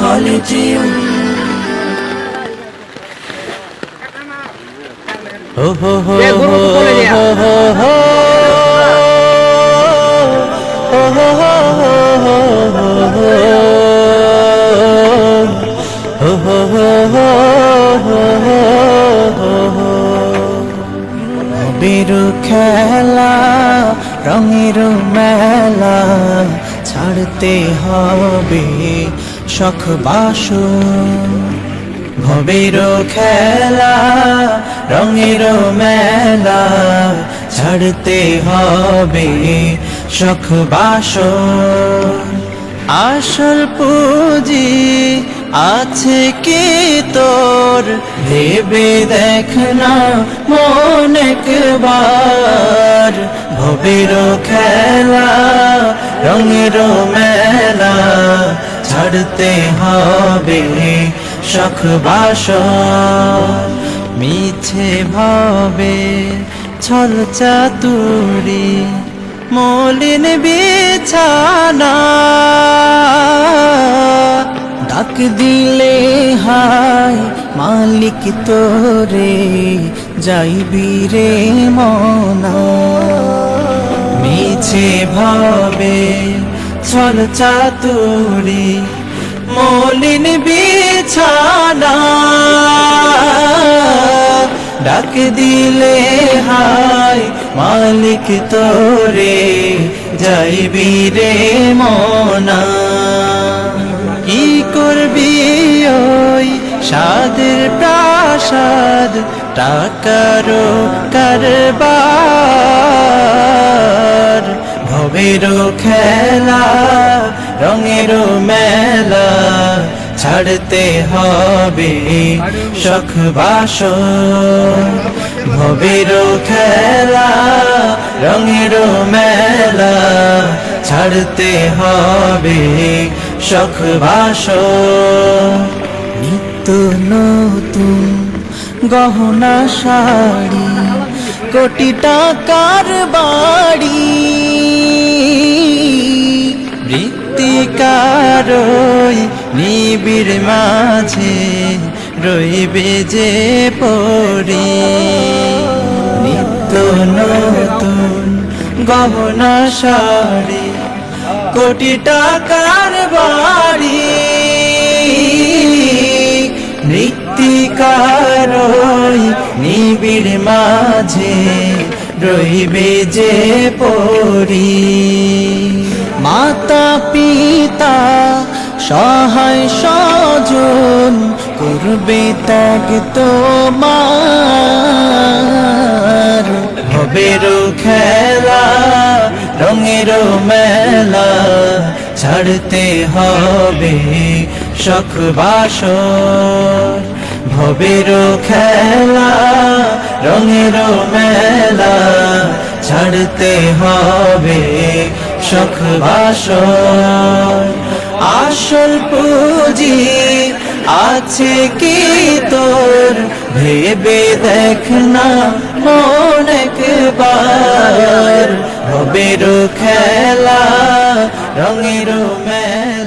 Collegium. হো হো হো হো হো হো হো বেরু খেলা রঙের মেলা ছাড়তে হবে শখ বাসন। ভবের খেলা রঙের মেলা ছাড়তে হবে শখ বাসন। আসল পুঁজি আছে কি তোর ভেবে দেখ না মন একবার। ভবের খেলা রঙের মেলা ছাড়তে হবে শখ বাসন। মিছে ভাবে ছল চাতুরি মলিন বিছানা, ডাক দিলে হায় মালিক তোরে যাইবি রে মনা। মিছে ভাবে ছল চাতুরি মলিন বিছানা, ডাক দিলে হায় মালিক তোরে যাইবি রে মনা। কি করবি ওই সাদের প্রাসাদ টাকারও কারবার। ভবের খেলা রঙের মেলা ছাড়তে হবে শখ বাসন। ভবের খেলা রঙের মেলা ছাড়তে হবে শখ বাসন। নিত্য নতুন গহনা শাড়ি কোটি টাকার বাড়ি, বৃত্তিকারই নিবিড় মাঝে রইবে যে পরি। নিত্য নতুন গহনা শাড়ি কোটি টাকার বাড়ি, মৃত্তিকারই নিবিড় মাঝে রইবে যে পরি। মাতা পিতা সহায় স্বজন করবে ত্যাগ তোমার। ভবের খেলা রঙের মেলা ছাড়তে হবে শখ বাসন। ভবের খেলা রঙের মেলা ছাড়তে হবে শখ বাসন। আসল পুঁজি আছে কি তোর ভেবে দেখ না মন একবার। ভবের খেলা রঙের মেলা